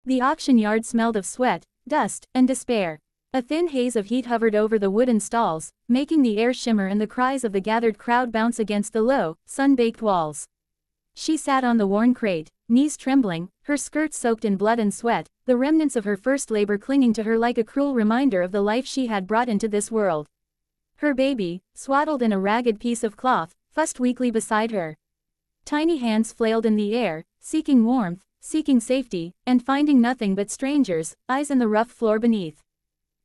The auction yard smelled of sweat, dust, and despair. A thin haze of heat hovered over the wooden stalls, making the air shimmer and the cries of the gathered crowd bounce against the low, sun-baked walls. She sat on the worn crate, knees trembling, her skirts soaked in blood and sweat, the remnants of her first labor clinging to her like a cruel reminder of the life she had brought into this world. Her baby, swaddled in a ragged piece of cloth, fussed weakly beside her. Tiny hands flailed in the air, seeking warmth, seeking safety, and finding nothing but strangers' eyes in the rough floor beneath.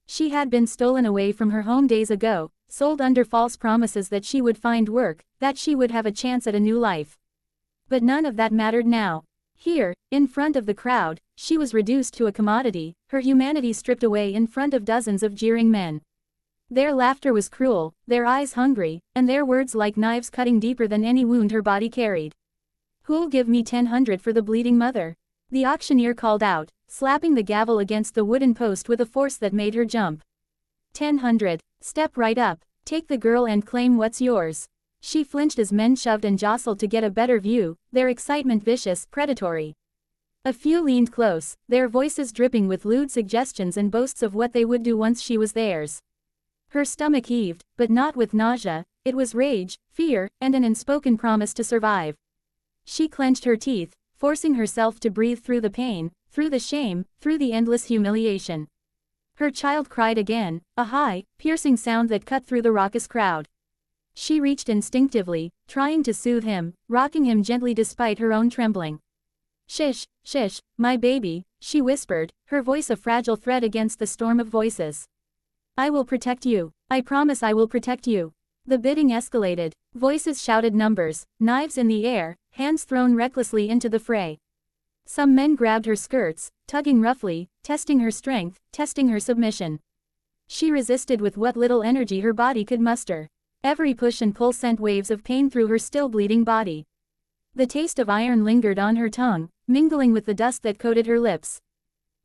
She had been stolen away from her home days ago, sold under false promises that she would find work, that she would have a chance at a new life. But none of that mattered now. Here, in front of the crowd, she was reduced to a commodity, her humanity stripped away in front of dozens of jeering men. Their laughter was cruel, their eyes hungry, and their words like knives cutting deeper than any wound her body carried. "Who'll give me 1000 for the bleeding mother?" the auctioneer called out, slapping the gavel against the wooden post with a force that made her jump. 1000. Step right up, take the girl and claim what's yours. She flinched as men shoved and jostled to get a better view, their excitement vicious, predatory. A few leaned close, their voices dripping with lewd suggestions and boasts of what they would do once she was theirs. Her stomach heaved, but not with nausea, it was rage, fear, and an unspoken promise to survive. She clenched her teeth, forcing herself to breathe through the pain, through the shame, through the endless humiliation. Her child cried again, a high, piercing sound that cut through the raucous crowd. She reached instinctively, trying to soothe him, rocking him gently despite her own trembling. "Shish, shish, my baby," she whispered, her voice a fragile thread against the storm of voices. "I will protect you. I promise I will protect you." The bidding escalated. Voices shouted numbers, knives in the air, hands thrown recklessly into the fray. Some men grabbed her skirts, tugging roughly, testing her strength, testing her submission. She resisted with what little energy her body could muster. Every push and pull sent waves of pain through her still bleeding body. The taste of iron lingered on her tongue, mingling with the dust that coated her lips.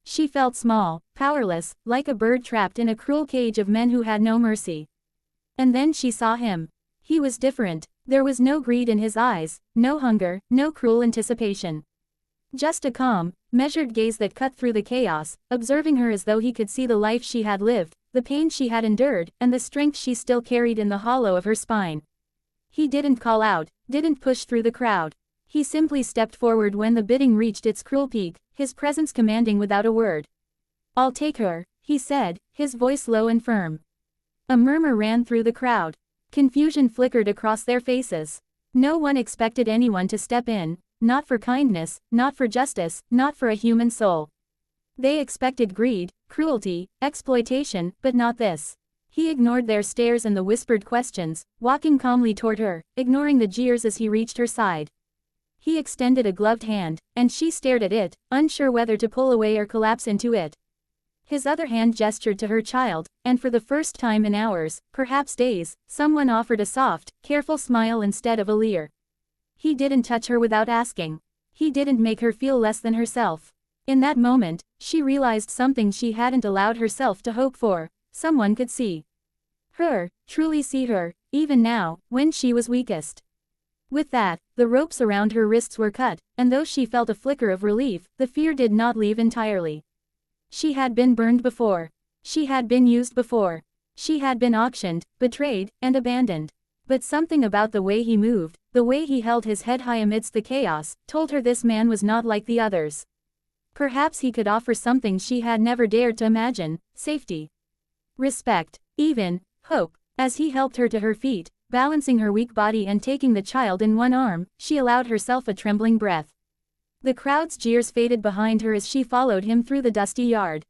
She felt small, powerless, like a bird trapped in a cruel cage of men who had no mercy. And then she saw him. He was different. There was no greed in his eyes, no hunger, no cruel anticipation. Just a calm, measured gaze that cut through the chaos, observing her as though he could see the life she had lived, the pain she had endured, and the strength she still carried in the hollow of her spine. He didn't call out, didn't push through the crowd. He simply stepped forward when the bidding reached its cruel peak, his presence commanding without a word. "I'll take her," he said, his voice low and firm. A murmur ran through the crowd. Confusion flickered across their faces. No one expected anyone to step in, not for kindness, not for justice, not for a human soul. They expected greed, cruelty, exploitation, but not this. He ignored their stares and the whispered questions, walking calmly toward her, ignoring the jeers as he reached her side. He extended a gloved hand, and she stared at it, unsure whether to pull away or collapse into it. His other hand gestured to her child, and for the first time in hours, perhaps days, someone offered a soft, careful smile instead of a leer. He didn't touch her without asking. He didn't make her feel less than herself. In that moment, she realized something she hadn't allowed herself to hope for. Someone could see her, truly see her, even now, when she was weakest. With that, the ropes around her wrists were cut, and though she felt a flicker of relief, the fear did not leave entirely. She had been burned before. She had been used before. She had been auctioned, betrayed, and abandoned. But something about the way he moved, the way he held his head high amidst the chaos, told her this man was not like the others. Perhaps he could offer something she had never dared to imagine: safety, respect, even hope. As he helped her to her feet, balancing her weak body and taking the child in one arm, she allowed herself a trembling breath. The crowd's jeers faded behind her as she followed him through the dusty yard.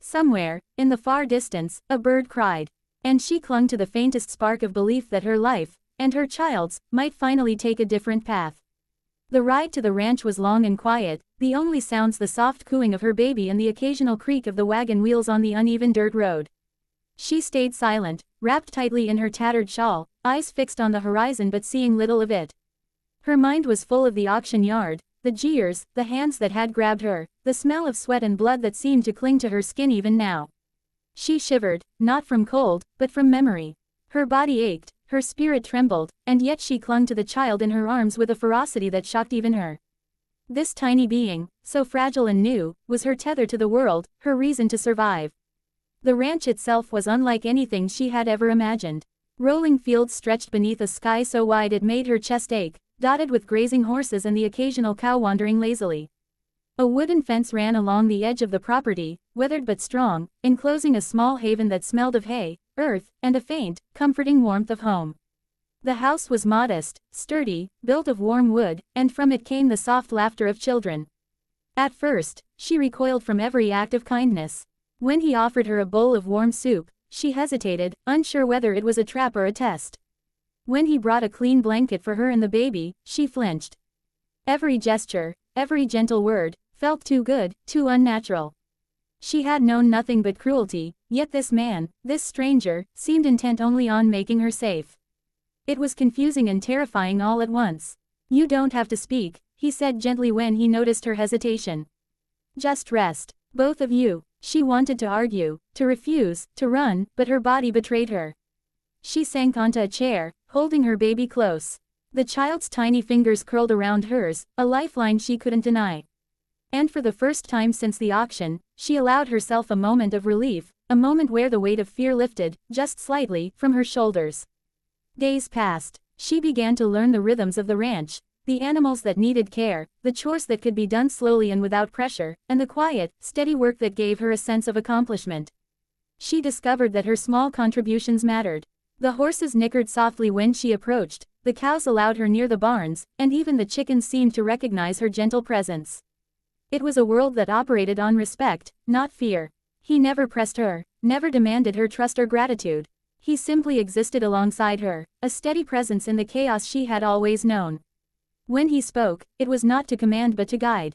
Somewhere, in the far distance, a bird cried. And she clung to the faintest spark of belief that her life, and her child's, might finally take a different path. The ride to the ranch was long and quiet, the only sounds the soft cooing of her baby and the occasional creak of the wagon wheels on the uneven dirt road. She stayed silent, wrapped tightly in her tattered shawl, eyes fixed on the horizon but seeing little of it. Her mind was full of the auction yard, the jeers, the hands that had grabbed her, the smell of sweat and blood that seemed to cling to her skin even now. She shivered, not from cold, but from memory. Her body ached, her spirit trembled, and yet she clung to the child in her arms with a ferocity that shocked even her. This tiny being, so fragile and new, was her tether to the world, her reason to survive. The ranch itself was unlike anything she had ever imagined. Rolling fields stretched beneath a sky so wide it made her chest ache, dotted with grazing horses and the occasional cow wandering lazily. A wooden fence ran along the edge of the property, weathered but strong, enclosing a small haven that smelled of hay, earth, and a faint, comforting warmth of home. The house was modest, sturdy, built of warm wood, and from it came the soft laughter of children. At first, she recoiled from every act of kindness. When he offered her a bowl of warm soup, she hesitated, unsure whether it was a trap or a test. When he brought a clean blanket for her and the baby, she flinched. Every gesture, every gentle word, felt too good, too unnatural. She had known nothing but cruelty, yet this man, this stranger, seemed intent only on making her safe. It was confusing and terrifying all at once. "You don't have to speak," he said gently when he noticed her hesitation. "Just rest. Both of you." She wanted to argue, to refuse, to run, but her body betrayed her. She sank onto a chair, holding her baby close. The child's tiny fingers curled around hers, a lifeline she couldn't deny. And for the first time since the auction, she allowed herself a moment of relief, a moment where the weight of fear lifted, just slightly, from her shoulders. Days passed. She began to learn the rhythms of the ranch, the animals that needed care, the chores that could be done slowly and without pressure, and the quiet, steady work that gave her a sense of accomplishment. She discovered that her small contributions mattered. The horses nickered softly when she approached, the cows allowed her near the barns, and even the chickens seemed to recognize her gentle presence. It was a world that operated on respect, not fear. He never pressed her, never demanded her trust or gratitude. He simply existed alongside her, a steady presence in the chaos she had always known. When he spoke, it was not to command but to guide.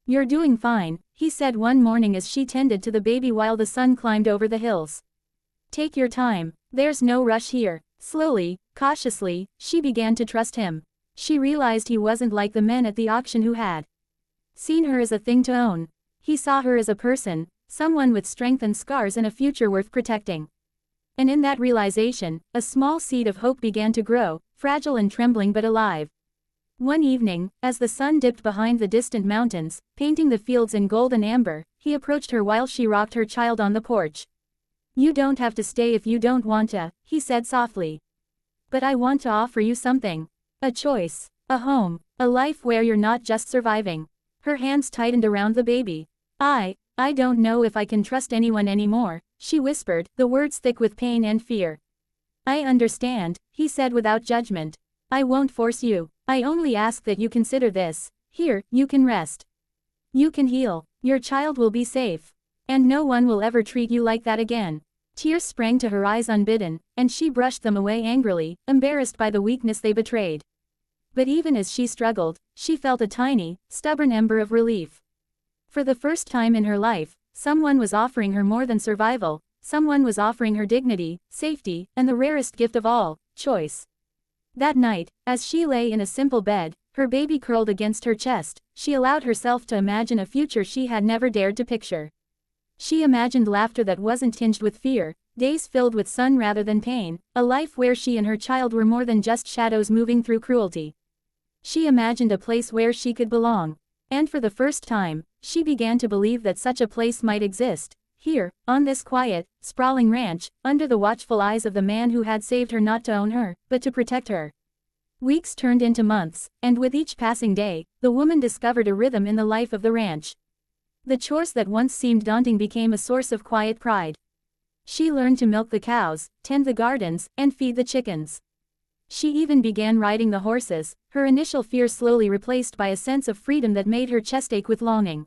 "You're doing fine," he said one morning as she tended to the baby while the sun climbed over the hills. "Take your time, there's no rush here." Slowly, cautiously, she began to trust him. She realized he wasn't like the men at the auction who had seen her as a thing to own. He saw her as a person, someone with strength and scars and a future worth protecting. And in that realization, a small seed of hope began to grow, fragile and trembling but alive. One evening, as the sun dipped behind the distant mountains, painting the fields in gold and amber, he approached her while she rocked her child on the porch. "You don't have to stay if you don't want to," he said softly. "But I want to offer you something. A choice. A home. A life where you're not just surviving." Her hands tightened around the baby. I don't know if I can trust anyone anymore," she whispered, the words thick with pain and fear. "I understand," he said without judgment. "I won't force you. I only ask that you consider this. Here, you can rest. You can heal. Your child will be safe. And no one will ever treat you like that again." Tears sprang to her eyes unbidden, and she brushed them away angrily, embarrassed by the weakness they betrayed. But even as she struggled, she felt a tiny, stubborn ember of relief. For the first time in her life, someone was offering her more than survival, someone was offering her dignity, safety, and the rarest gift of all, choice. That night, as she lay in a simple bed, her baby curled against her chest, she allowed herself to imagine a future she had never dared to picture. She imagined laughter that wasn't tinged with fear, days filled with sun rather than pain, a life where she and her child were more than just shadows moving through cruelty. She imagined a place where she could belong. And for the first time, she began to believe that such a place might exist, here, on this quiet, sprawling ranch, under the watchful eyes of the man who had saved her not to own her, but to protect her. Weeks turned into months, and with each passing day, the woman discovered a rhythm in the life of the ranch. The chores that once seemed daunting became a source of quiet pride. She learned to milk the cows, tend the gardens, and feed the chickens. She even began riding the horses, her initial fear slowly replaced by a sense of freedom that made her chest ache with longing.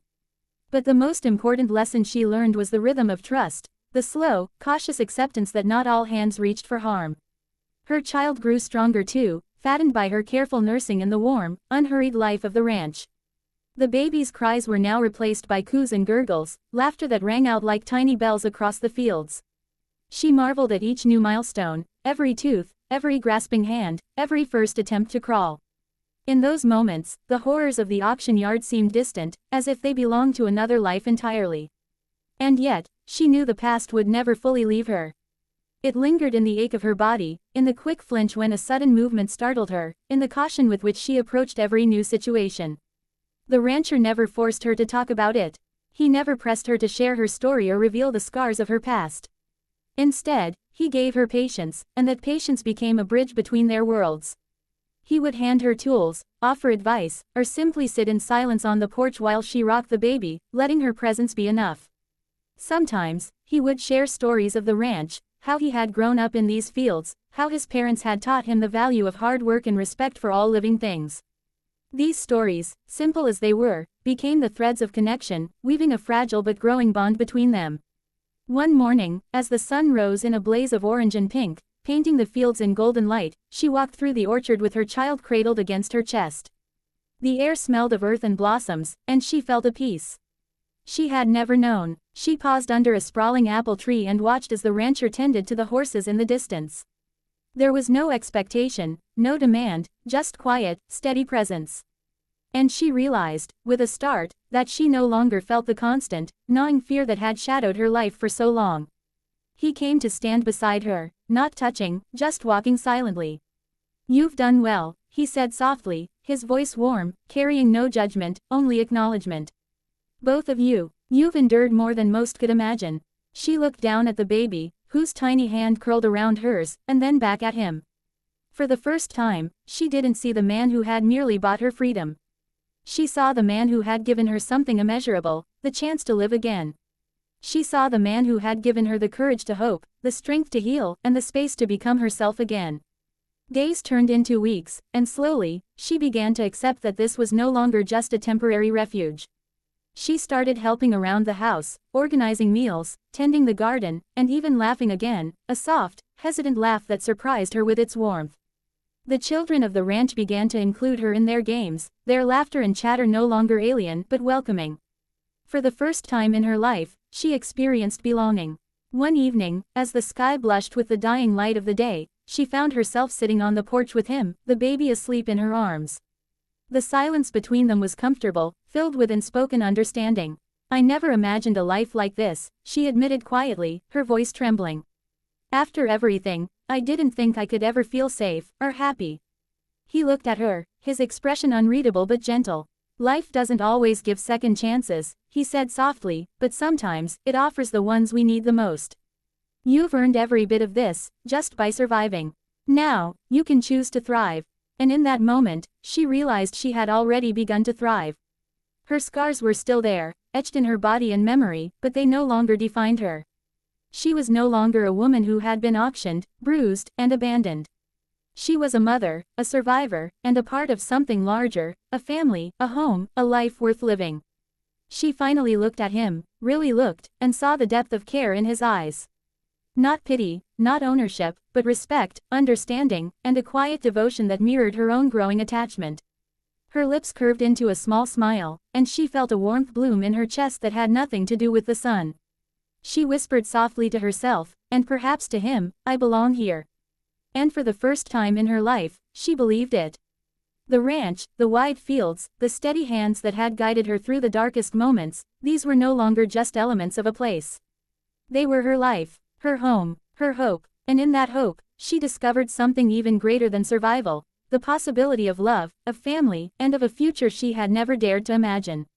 But the most important lesson she learned was the rhythm of trust, the slow, cautious acceptance that not all hands reached for harm. Her child grew stronger too, fattened by her careful nursing and the warm, unhurried life of the ranch. The baby's cries were now replaced by coos and gurgles, laughter that rang out like tiny bells across the fields. She marveled at each new milestone, every tooth, every grasping hand, every first attempt to crawl. In those moments, the horrors of the auction yard seemed distant, as if they belonged to another life entirely. And yet, she knew the past would never fully leave her. It lingered in the ache of her body, in the quick flinch when a sudden movement startled her, in the caution with which she approached every new situation. The rancher never forced her to talk about it. He never pressed her to share her story or reveal the scars of her past. Instead, he gave her patience, and that patience became a bridge between their worlds. He would hand her tools, offer advice, or simply sit in silence on the porch while she rocked the baby, letting her presence be enough. Sometimes, he would share stories of the ranch, how he had grown up in these fields, how his parents had taught him the value of hard work and respect for all living things. These stories, simple as they were, became the threads of connection, weaving a fragile but growing bond between them. One morning, as the sun rose in a blaze of orange and pink, painting the fields in golden light, she walked through the orchard with her child cradled against her chest. The air smelled of earth and blossoms, and she felt a peace she had never known. She paused under a sprawling apple tree and watched as the rancher tended to the horses in the distance. There was no expectation, no demand, just quiet, steady presence. And she realized, with a start, that she no longer felt the constant, gnawing fear that had shadowed her life for so long. He came to stand beside her, not touching, just walking silently. "You've done well," he said softly, his voice warm, carrying no judgment, only acknowledgement. "Both of you. You've endured more than most could imagine." She looked down at the baby, whose tiny hand curled around hers, and then back at him. For the first time, she didn't see the man who had merely bought her freedom. She saw the man who had given her something immeasurable, the chance to live again. She saw the man who had given her the courage to hope, the strength to heal, and the space to become herself again. Days turned into weeks, and slowly, she began to accept that this was no longer just a temporary refuge. She started helping around the house, organizing meals, tending the garden, and even laughing again, a soft, hesitant laugh that surprised her with its warmth. The children of the ranch began to include her in their games, their laughter and chatter no longer alien but welcoming. For the first time in her life, she experienced belonging. One evening, as the sky blushed with the dying light of the day, she found herself sitting on the porch with him, the baby asleep in her arms. The silence between them was comfortable, filled with unspoken understanding. "I never imagined a life like this," she admitted quietly, her voice trembling. "After everything, I didn't think I could ever feel safe, or happy." He looked at her, his expression unreadable but gentle. "Life doesn't always give second chances," he said softly, "but sometimes, it offers the ones we need the most. You've earned every bit of this, just by surviving. Now, you can choose to thrive." And in that moment, she realized she had already begun to thrive. Her scars were still there, etched in her body and memory, but they no longer defined her. She was no longer a woman who had been auctioned, bruised, and abandoned. She was a mother, a survivor, and a part of something larger, a family, a home, a life worth living. She finally looked at him, really looked, and saw the depth of care in his eyes. Not pity, not ownership, but respect, understanding, and a quiet devotion that mirrored her own growing attachment. Her lips curved into a small smile, and she felt a warmth bloom in her chest that had nothing to do with the sun. She whispered softly to herself, and perhaps to him, "I belong here." And for the first time in her life, she believed it. The ranch, the wide fields, the steady hands that had guided her through the darkest moments, these were no longer just elements of a place. They were her life, her home, her hope, and in that hope, she discovered something even greater than survival, the possibility of love, of family, and of a future she had never dared to imagine.